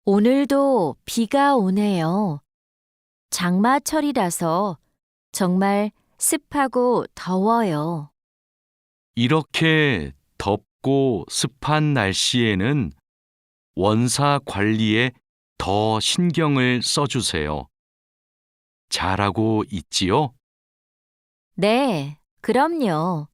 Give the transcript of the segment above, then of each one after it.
오늘도 비가 오네요. 장마철이라서 정말 습하고 더워요. 이렇게 덥고 습한 날씨에는 원사 관리에 더 신경을 써주세요. 잘하고 있지요? 네, 그럼요.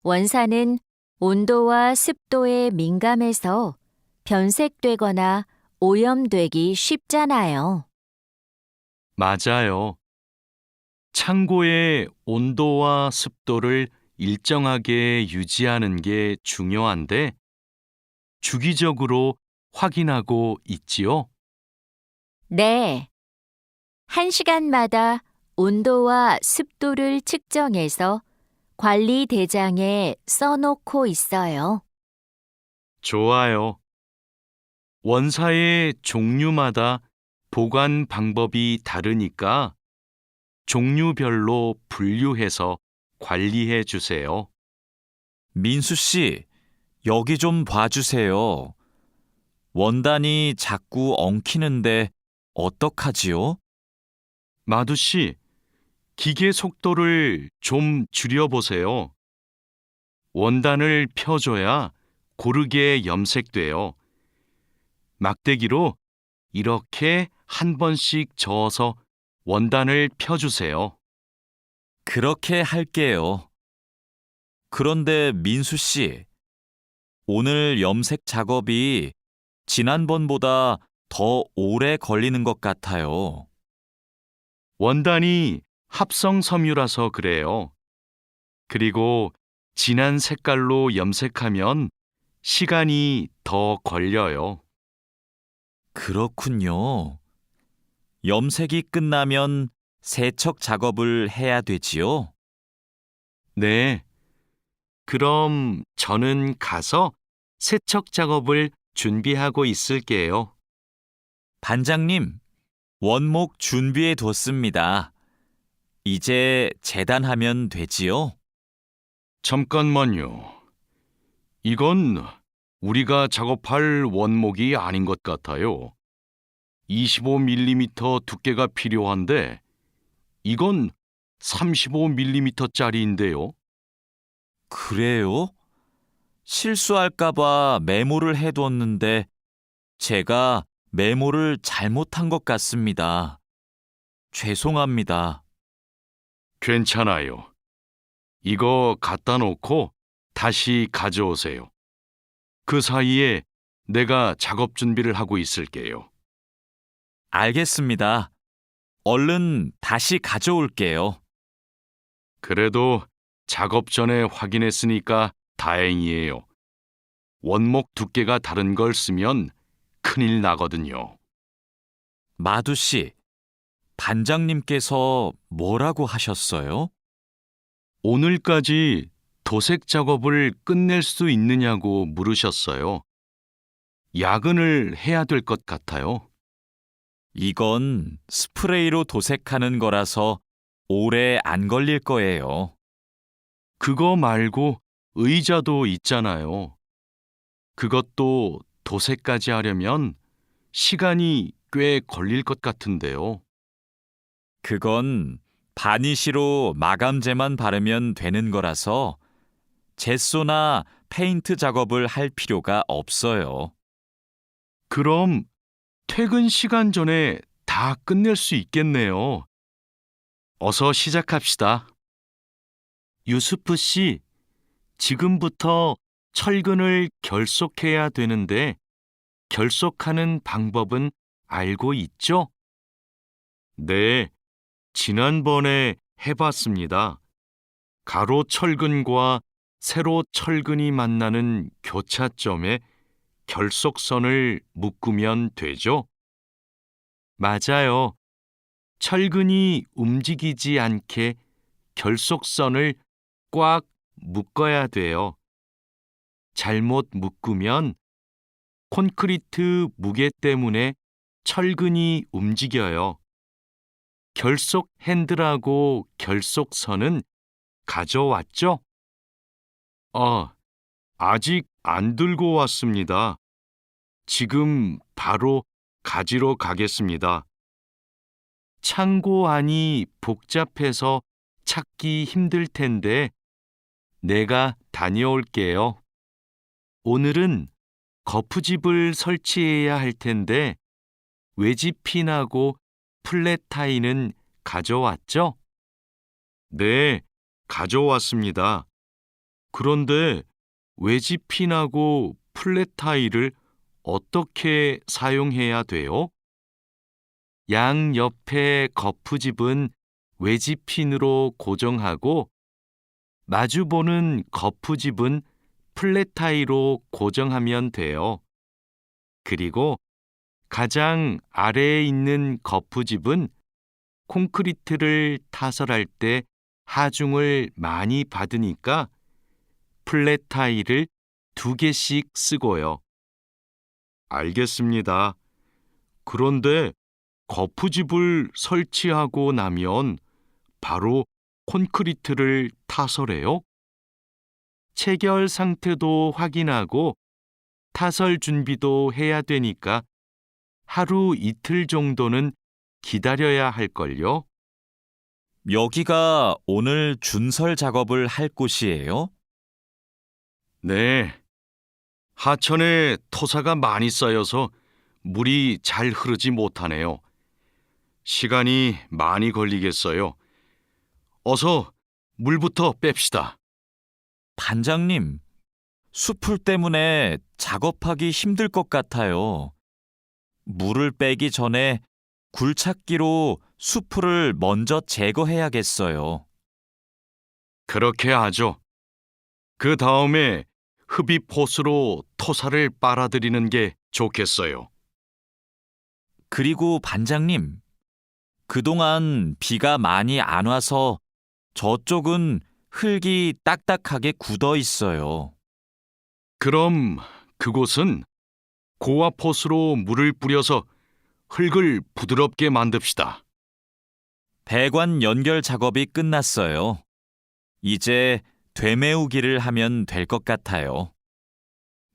원사는 온도와 습도에 민감해서 변색되거나 오염되기 쉽잖아요. 맞아요. 창고의 온도와 습도를 일정하게 유지하는 게 중요한데 주기적으로 확인하고 있지요? 네, 1시간마다 온도와 습도를 측정해서 관리 대장에 써놓고 있어요. 좋아요. 원사의 종류마다 보관 방법이 다르니까 종류별로 분류해서 관리해 주세요. 민수 씨, 여기 좀 봐주세요. 원단이 자꾸 엉키는데 어떡하지요? 마두 씨, 기계 속도를 좀 줄여보세요. 원단을 펴줘야 고르게 염색돼요. 막대기로 이렇게 한 번씩 저어서 원단을 펴주세요. 그렇게 할게요. 그런데 민수 씨, 오늘 염색 작업이 지난번보다 더 오래 걸리는 것 같아요. 원단이 합성 섬유라서 그래요. 그리고 진한 색깔로 염색하면 시간이 더 걸려요. 그렇군요. 염색이 끝나면 세척 작업을 해야 되지요? 네. 그럼 저는 가서 세척 작업을 준비하고 있을게요. 반장님, 원목 준비해 뒀습니다. 이제 재단하면 되지요? 잠깐만요. 이건 우리가 작업할 원목이 아닌 것 같아요. 25mm 두께가 필요한데 이건 35mm짜리인데요. 그래요? 실수할까봐 메모를 해두었는데 제가 메모를 잘못한 것 같습니다. 죄송합니다. 괜찮아요. 이거 갖다 놓고 다시 가져오세요. 그 사이에 내가 작업 준비를 하고 있을게요. 알겠습니다. 얼른 다시 가져올게요. 그래도 작업 전에 확인했으니까 다행이에요. 원목 두께가 다른 걸 쓰면 큰일 나거든요. 마두 씨, 반장님께서 뭐라고 하셨어요? 오늘까지 도색 작업을 끝낼 수 있느냐고 물으셨어요. 야근을 해야 될 것 같아요. 이건 스프레이로 도색하는 거라서 오래 안 걸릴 거예요. 그거 말고 의자도 있잖아요. 그것도 도색까지 하려면 시간이 꽤 걸릴 것 같은데요. 그건 바니쉬로 마감제만 바르면 되는 거라서 젯소나 페인트 작업을 할 필요가 없어요. 그럼 퇴근 시간 전에 다 끝낼 수 있겠네요. 어서 시작합시다. 유스프 씨, 지금부터 철근을 결속해야 되는데 결속하는 방법은 알고 있죠? 네, 지난번에 해봤습니다. 가로 철근과 세로 철근이 만나는 교차점에 결속선을 묶으면 되죠? 맞아요. 철근이 움직이지 않게 결속선을 꽉 묶어야 돼요. 잘못 묶으면 콘크리트 무게 때문에 철근이 움직여요. 결속 핸들하고 결속선은 가져왔죠? 아직 안 들고 왔습니다. 지금 바로 가지러 가겠습니다. 창고 안이 복잡해서 찾기 힘들 텐데 내가 다녀올게요. 오늘은 거푸집을 설치해야 할 텐데 외지핀하고 플랫타이는 가져왔죠? 네, 가져왔습니다. 그런데 외지핀하고 플랫타이를 어떻게 사용해야 돼요? 양 옆에 거푸집은 외지핀으로 고정하고 마주보는 거푸집은 플랫타이로 고정하면 돼요. 그리고 가장 아래에 있는 거푸집은 콘크리트를 타설할 때 하중을 많이 받으니까 플랫타이를 2개씩 쓰고요. 알겠습니다. 그런데 거푸집을 설치하고 나면 바로 콘크리트를 타설해요? 체결 상태도 확인하고 타설 준비도 해야 되니까 하루 이틀 정도는 기다려야 할걸요? 여기가 오늘 준설 작업을 할 곳이에요? 네. 하천에 토사가 많이 쌓여서 물이 잘 흐르지 못하네요. 시간이 많이 걸리겠어요. 어서 물부터 뺍시다. 반장님, 숲풀 때문에 작업하기 힘들 것 같아요. 물을 빼기 전에 굴착기로 숲풀을 먼저 제거해야겠어요. 그렇게 하죠. 그 다음에 흡입 호스로 토사를 빨아들이는 게 좋겠어요. 그리고 반장님, 그동안 비가 많이 안 와서 저쪽은 흙이 딱딱하게 굳어 있어요. 그럼 그곳은 고압 호스로 물을 뿌려서 흙을 부드럽게 만듭시다. 배관 연결 작업이 끝났어요. 이제 되메우기를 하면 될 것 같아요.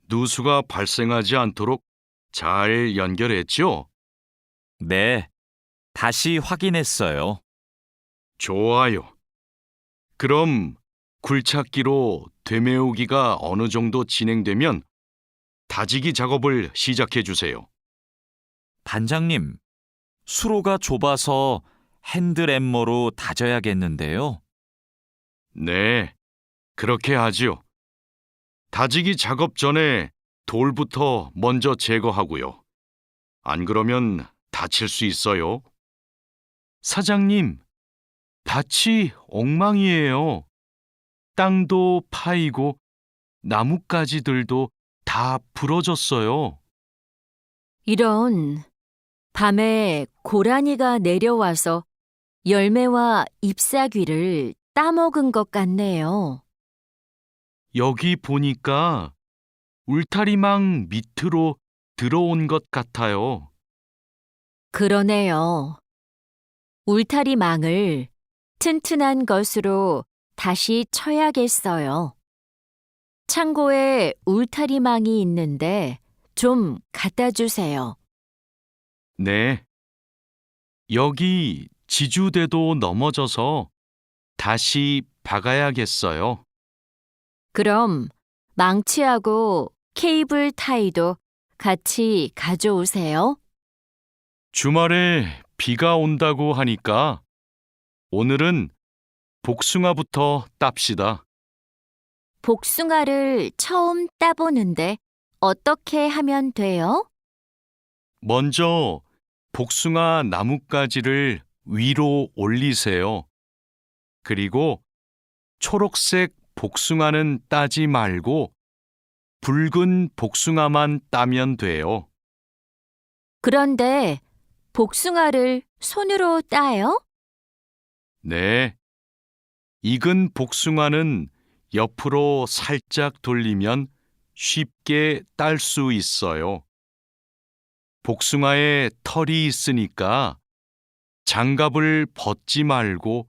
누수가 발생하지 않도록 잘 연결했죠? 네, 다시 확인했어요. 좋아요. 그럼 굴착기로 되메우기가 어느 정도 진행되면 다지기 작업을 시작해 주세요. 반장님, 수로가 좁아서 핸드램머로 다져야겠는데요. 네, 그렇게 하지요. 다지기 작업 전에 돌부터 먼저 제거하고요. 안 그러면 다칠 수 있어요. 사장님, 밭이 엉망이에요. 땅도 파이고 나뭇가지들도 다 부러졌어요. 이런, 밤에 고라니가 내려와서 열매와 잎사귀를 따먹은 것 같네요. 여기 보니까 울타리망 밑으로 들어온 것 같아요. 그러네요. 울타리망을 튼튼한 것으로 다시 쳐야겠어요. 창고에 울타리망이 있는데 좀 갖다 주세요. 네. 여기 지주대도 넘어져서 다시 박아야겠어요. 그럼 망치하고 케이블 타이도 같이 가져오세요. 주말에 비가 온다고 하니까 오늘은 복숭아부터 땁시다. 복숭아를 처음 따보는데 어떻게 하면 돼요? 먼저 복숭아 나뭇가지를 위로 올리세요. 그리고 초록색 복숭아는 따지 말고 붉은 복숭아만 따면 돼요. 그런데 복숭아를 손으로 따요? 네. 익은 복숭아는 옆으로 살짝 돌리면 쉽게 딸 수 있어요. 복숭아에 털이 있으니까 장갑을 벗지 말고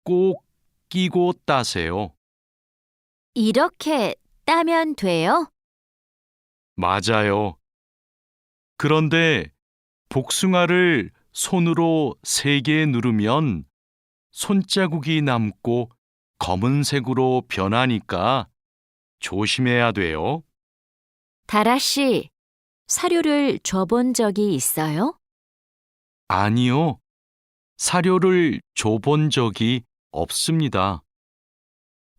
꼭 끼고 따세요. 이렇게 따면 돼요? 맞아요. 그런데 복숭아를 손으로 세게 누르면 손자국이 남고 검은색으로 변하니까 조심해야 돼요. 다라 씨, 사료를 줘본 적이 있어요? 아니요. 사료를 줘본 적이 없습니다.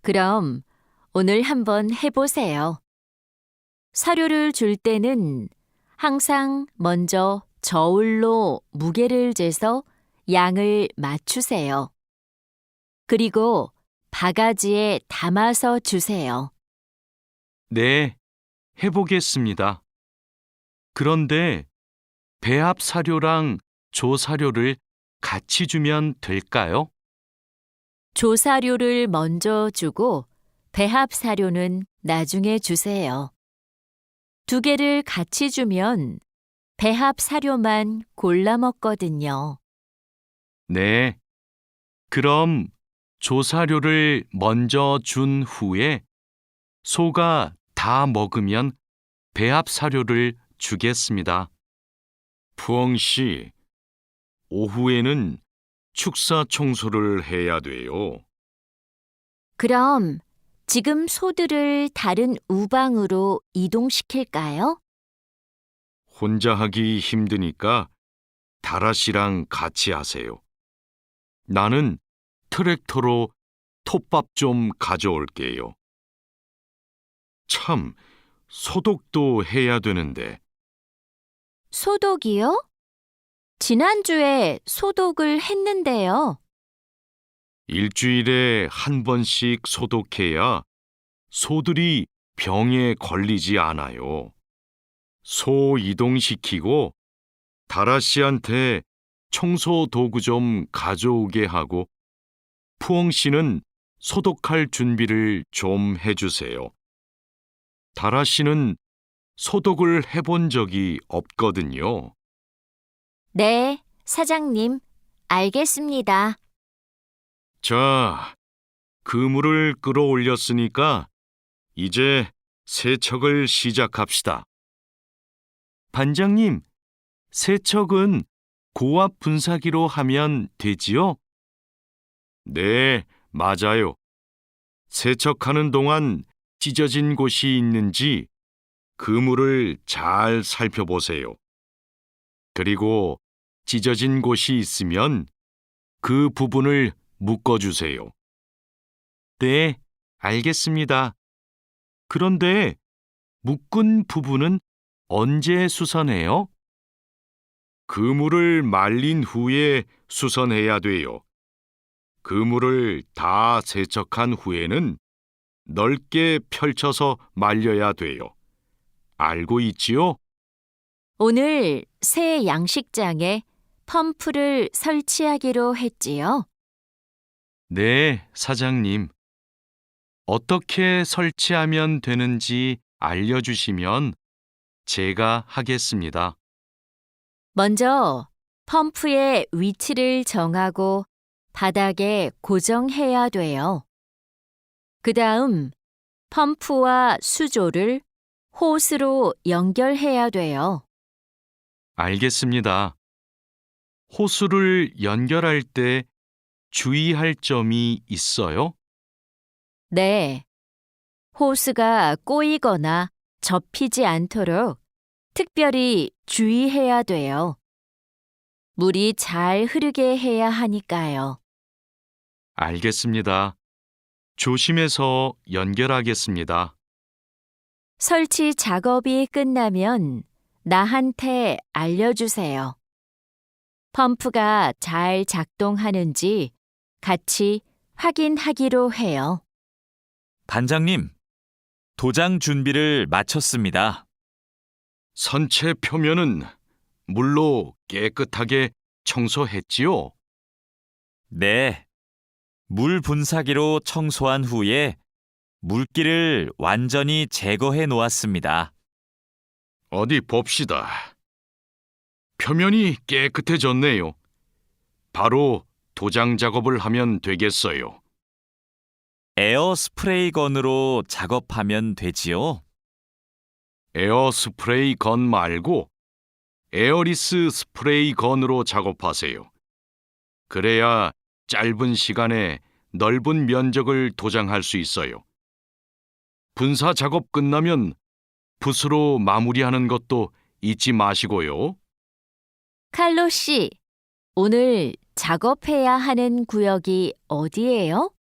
그럼 오늘 한번 해보세요. 사료를 줄 때는 항상 먼저 저울로 무게를 재서 양을 맞추세요. 그리고 바가지에 담아서 주세요. 네, 해보겠습니다. 그런데 배합 사료랑 조사료를 같이 주면 될까요? 조사료를 먼저 주고 배합 사료는 나중에 주세요. 두 개를 같이 주면 배합 사료만 골라 먹거든요. 네. 그럼 조사료를 먼저 준 후에 소가 다 먹으면 배합 사료를 주겠습니다. 푸엉 씨, 오후에는 축사 청소를 해야 돼요. 그럼 지금 소들을 다른 우방으로 이동시킬까요? 혼자 하기 힘드니까 다라 씨랑 같이 하세요. 나는 트랙터로 톱밥 좀 가져올게요. 참, 소독도 해야 되는데. 소독이요? 지난주에 소독을 했는데요. 일주일에 한 번씩 소독해야 소들이 병에 걸리지 않아요. 소 이동시키고 다라 씨한테 청소 도구 좀 가져오게 하고 푸엉 씨는 소독할 준비를 좀 해주세요. 다라 씨는 소독을 해본 적이 없거든요. 네, 사장님, 알겠습니다. 자, 그물을 끌어올렸으니까 이제 세척을 시작합시다. 반장님, 세척은 고압 분사기로 하면 되지요? 네, 맞아요. 세척하는 동안 찢어진 곳이 있는지 그물을 잘 살펴보세요. 그리고 찢어진 곳이 있으면 그 부분을 묶어주세요. 네, 알겠습니다. 그런데 묶은 부분은 언제 수선해요? 그물을 말린 후에 수선해야 돼요. 그물을 다 세척한 후에는 넓게 펼쳐서 말려야 돼요. 알고 있지요? 오늘 새 양식장에 펌프를 설치하기로 했지요. 네, 사장님. 어떻게 설치하면 되는지 알려주시면 제가 하겠습니다. 먼저 펌프의 위치를 정하고 바닥에 고정해야 돼요. 그 다음 펌프와 수조를 호스로 연결해야 돼요. 알겠습니다. 호수를 연결할 때 주의할 점이 있어요? 네. 호스가 꼬이거나 접히지 않도록 특별히 주의해야 돼요. 물이 잘 흐르게 해야 하니까요. 알겠습니다. 조심해서 연결하겠습니다. 설치 작업이 끝나면 나한테 알려주세요. 펌프가 잘 작동하는지 같이 확인하기로 해요. 반장님, 도장 준비를 마쳤습니다. 선체 표면은 물로 깨끗하게 청소했지요? 네. 물 분사기로 청소한 후에 물기를 완전히 제거해 놓았습니다. 어디 봅시다. 표면이 깨끗해졌네요. 바로 도장 작업을 하면 되겠어요. 에어 스프레이 건으로 작업하면 되지요? 에어 스프레이 건 말고 에어리스 스프레이 건으로 작업하세요. 그래야 짧은 시간에 넓은 면적을 도장할 수 있어요. 분사 작업 끝나면 붓으로 마무리하는 것도 잊지 마시고요. 칼로 씨, 오늘 작업해야 하는 구역이 어디예요?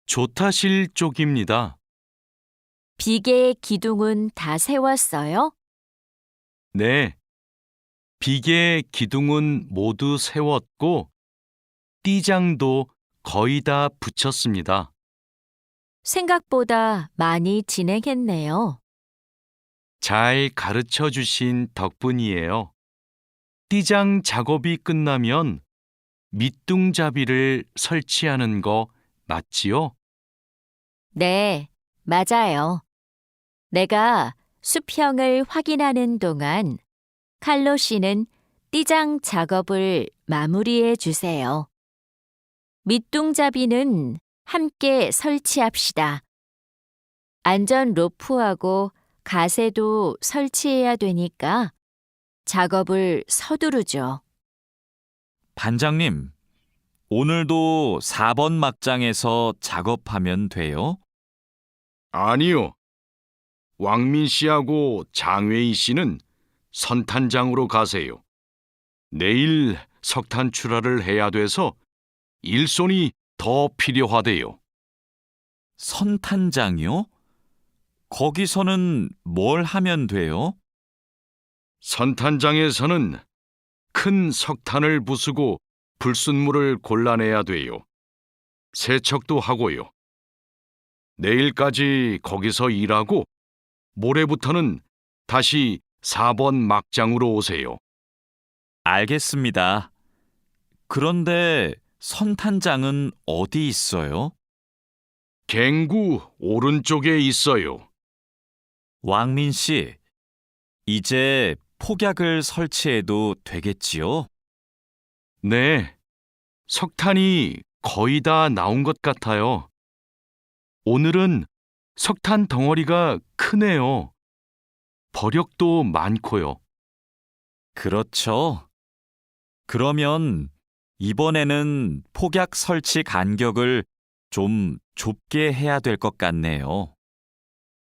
조타실 쪽입니다. 비계의 기둥은 다 세웠어요? 네. 비계 기둥은 모두 세웠고 띠장도 거의 다 붙였습니다. 생각보다 많이 진행했네요. 잘 가르쳐 주신 덕분이에요. 띠장 작업이 끝나면 밑둥잡이를 설치하는 거 맞지요? 네, 맞아요. 내가 수평을 확인하는 동안 칼로 씨는 띠장 작업을 마무리해 주세요. 밑둥잡이는 함께 설치합시다. 안전 로프하고 가세도 설치해야 되니까 작업을 서두르죠. 반장님, 오늘도 4번 막장에서 작업하면 돼요? 아니요. 왕민 씨하고 장웨이 씨는 선탄장으로 가세요. 내일 석탄 출하를 해야 돼서 일손이 더 필요하대요. 선탄장이요? 거기서는 뭘 하면 돼요? 선탄장에서는 큰 석탄을 부수고 불순물을 골라내야 돼요. 세척도 하고요. 내일까지 거기서 일하고 모레부터는 다시 4번 막장으로 오세요. 알겠습니다. 그런데 선탄장은 어디 있어요? 갱구 오른쪽에 있어요. 왕민 씨, 이제 폭약을 설치해도 되겠지요? 네, 석탄이 거의 다 나온 것 같아요. 오늘은 석탄 덩어리가 크네요. 버력도 많고요. 그렇죠. 그러면 이번에는 폭약 설치 간격을 좀 좁게 해야 될 것 같네요.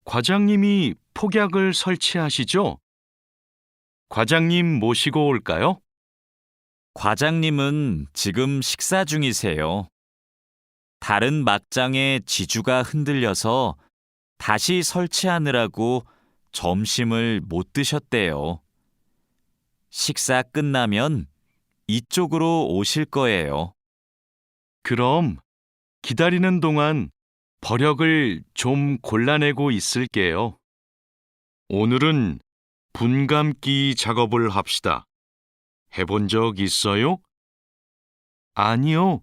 과장님이 폭약을 설치하시죠? 과장님 모시고 올까요? 과장님은 지금 식사 중이세요. 다른 막장의 지주가 흔들려서 다시 설치하느라고 점심을 못 드셨대요. 식사 끝나면 이쪽으로 오실 거예요. 그럼 기다리는 동안 버력을 좀 골라내고 있을게요. 오늘은 분감기 작업을 합시다. 해본 적 있어요? 아니요.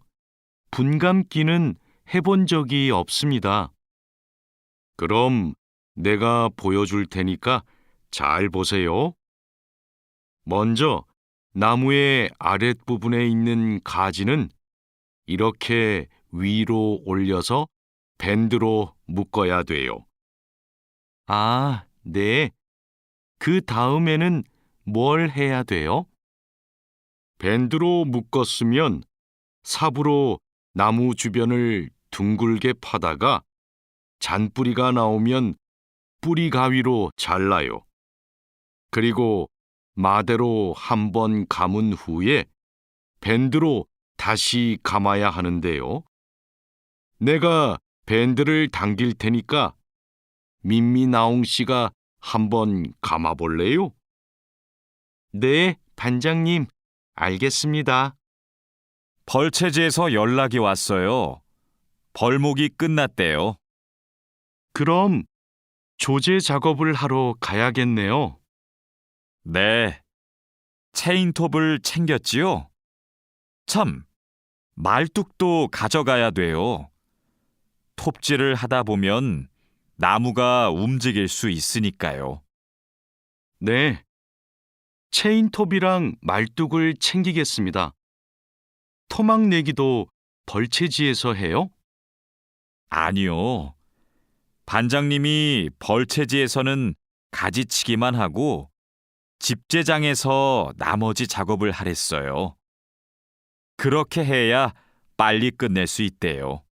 분감기는 해본 적이 없습니다. 그럼 내가 보여줄 테니까 잘 보세요. 먼저 나무의 아랫부분에 있는 가지는 이렇게 위로 올려서 밴드로 묶어야 돼요. 아, 네. 그 다음에는 뭘 해야 돼요? 밴드로 묶었으면 삽으로 나무 주변을 둥글게 파다가 잔뿌리가 나오면 뿌리 가위로 잘라요. 그리고 마대로 한 번 감은 후에 밴드로 다시 감아야 하는데요. 내가 밴드를 당길 테니까 민미나옹 씨가 한번 감아볼래요? 네, 반장님, 알겠습니다. 벌채지에서 연락이 왔어요. 벌목이 끝났대요. 그럼 조제 작업을 하러 가야겠네요. 네. 체인톱을 챙겼지요? 참, 말뚝도 가져가야 돼요. 톱질을 하다 보면 나무가 움직일 수 있으니까요. 네, 체인톱이랑 말뚝을 챙기겠습니다. 토막 내기도 벌채지에서 해요? 아니요. 반장님이 벌채지에서는 가지치기만 하고 집제장에서 나머지 작업을 하랬어요. 그렇게 해야 빨리 끝낼 수 있대요.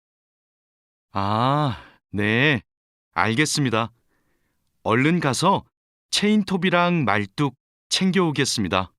아, 네. 알겠습니다. 얼른 가서 체인톱이랑 말뚝 챙겨오겠습니다.